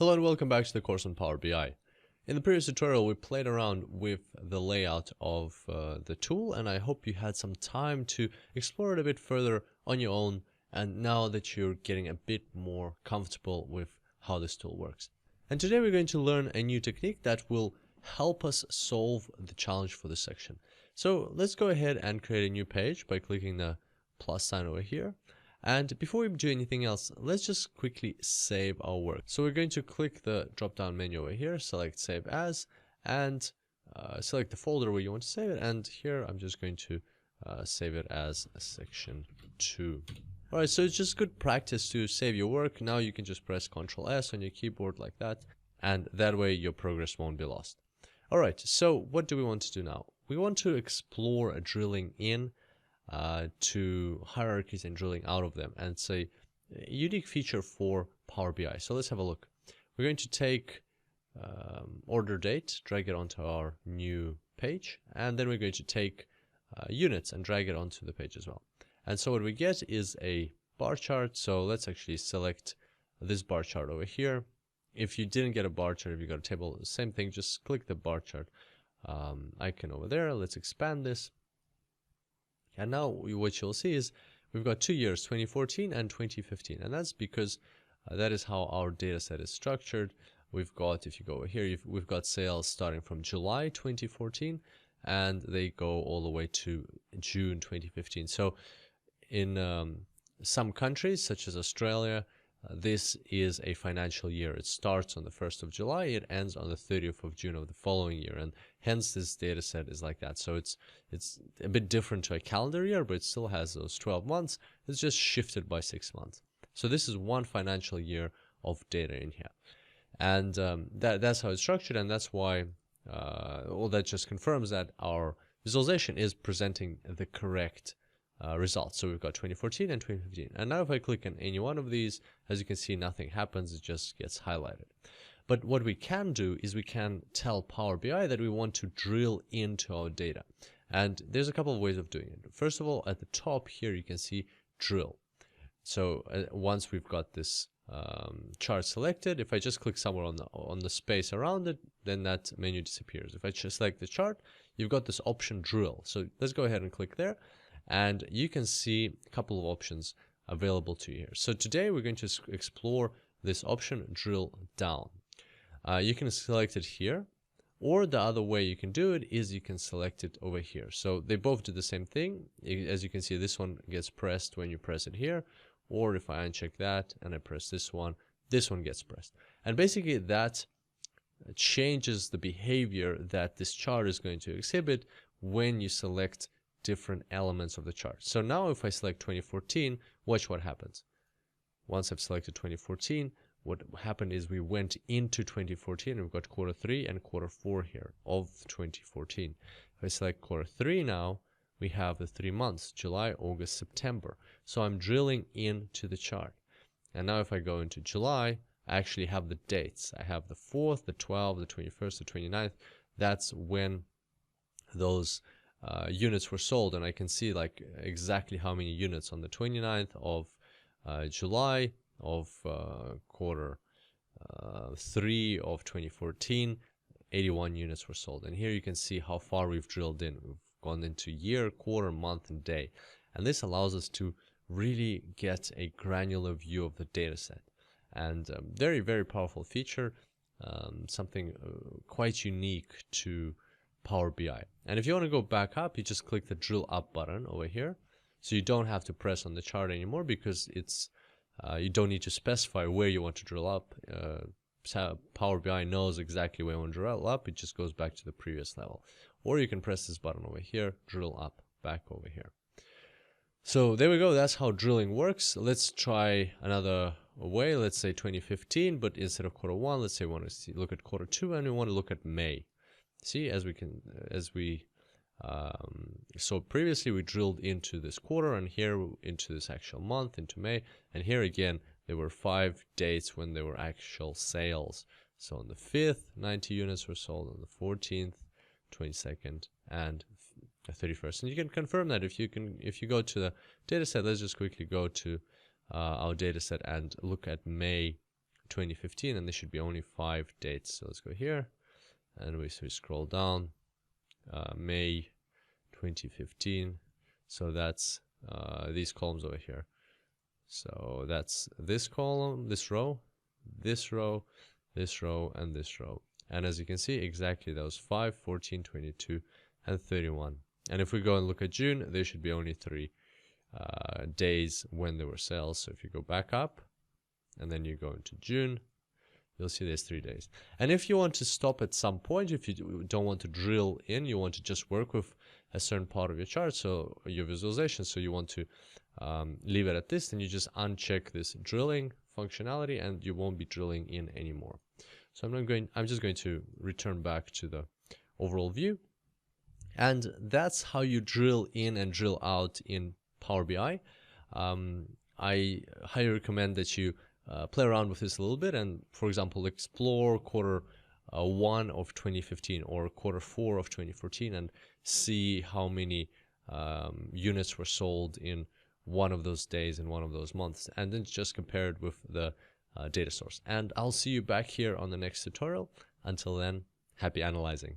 Hello and welcome back to the course on Power BI. In the previous tutorial we played around with the layout of the tool, and I hope you had some time to explore it a bit further on your own, and now that you're getting a bit more comfortable with how this tool works. And today we're going to learn a new technique that will help us solve the challenge for this section. So let's go ahead and create a new page by clicking the plus sign over here. And before we do anything else, let's just quickly save our work. So we're going to click the drop down menu over here, select save as, and select the folder where you want to save it. And here I'm just going to save it as section 2. Alright, so it's just good practice to save your work. Now you can just press Ctrl S on your keyboard like that, and that way your progress won't be lost. Alright, so what do we want to do now? We want to explore drilling in to hierarchies and drilling out of them, and it's a unique feature for Power BI. So let's have a look. We're going to take order date, drag it onto our new page, and then we're going to take units and drag it onto the page as well. And so what we get is a bar chart. So let's actually select this bar chart over here. If you didn't get a bar chart, if you got a table, same thing, just click the bar chart icon over there. Let's expand this. And now what you'll see is we've got 2 years, 2014 and 2015. And that's because that is how our data set is structured. We've got, if you go over here, we've got sales starting from July 2014 and they go all the way to June 2015. So in some countries, such as Australia, this is a financial year. It starts on the 1st of July, it ends on the 30th of June of the following year, and hence this data set is like that. So it's a bit different to a calendar year, but it still has those 12 months. It's just shifted by 6 months. So this is one financial year of data in here, and that's how it's structured, and that's why all that just confirms that our visualization is presenting the correct results. So we've got 2014 and 2015. And now if I click on any one of these, as you can see, nothing happens. It just gets highlighted. But what we can do is we can tell Power BI that we want to drill into our data. And there's a couple of ways of doing it. First of all, at the top here, you can see drill. So once we've got this chart selected, if I just click somewhere on the space around it, then that menu disappears. If I just select the chart, you've got this option drill. So let's go ahead and click there. And you can see a couple of options available to you here. So today we're going to explore this option, drill down. You can select it here, or the other way you can do it is you can select it over here. So they both do the same thing. As you can see, this one gets pressed when you press it here, or if I uncheck that and I press this one gets pressed. And basically that changes the behavior that this chart is going to exhibit when you select different elements of the chart. So now if I select 2014, watch what happens. Once I've selected 2014, what happened is we went into 2014 and we've got quarter 3 and quarter 4 here of 2014. If I select quarter 3 now, we have the 3 months, July, August, September. So I'm drilling into the chart. And now if I go into July, I actually have the dates. I have the 4th, the 12th, the 21st, the 29th. That's when those units were sold, and I can see like exactly how many units on the 29th of July of quarter 3 of 2014, 81 units were sold. And here you can see how far we've drilled in. We've gone into year, quarter, month, and day. And this allows us to really get a granular view of the data set. And very, very powerful feature, something quite unique to Power BI. And if you want to go back up, you just click the drill up button over here. So you don't have to press on the chart anymore, because it's you don't need to specify where you want to drill up. Power BI knows exactly where you want to drill up. It just goes back to the previous level. Or you can press this button over here, drill up, back over here. So there we go. That's how drilling works. Let's try another way. Let's say 2015, but instead of quarter 1, let's say we want to look at quarter 2 and we want to look at May. See, as we saw previously, we drilled into this quarter, and here into this actual month, into May. And here again, there were 5 dates when there were actual sales. So on the 5th, 90 units were sold. On the 14th, 22nd, and 31st. And you can confirm that if you go to the data set. Let's just quickly go to our data set and look at May 2015, and there should be only 5 dates. So let's go here, and we scroll down, May 2015. So that's these columns over here. So that's this column, this row, this row, this row, and this row. And as you can see, exactly those 5, 14, 22, and 31. And if we go and look at June, there should be only 3 days when there were sales. So if you go back up, and then you go into June, you'll see there's 3 days. And if you want to stop at some point, if you don't want to drill in, you want to just work with a certain part of your chart, so your visualization, so you want to leave it at this, then you just uncheck this drilling functionality and you won't be drilling in anymore. So I'm just going to return back to the overall view. And that's how you drill in and drill out in Power BI. I highly recommend that you play around with this a little bit, and for example, explore quarter 1 of 2015 or quarter 4 of 2014 and see how many units were sold in one of those days in one of those months, and then just compare it with the data source. And I'll see you back here on the next tutorial. Until then, happy analyzing.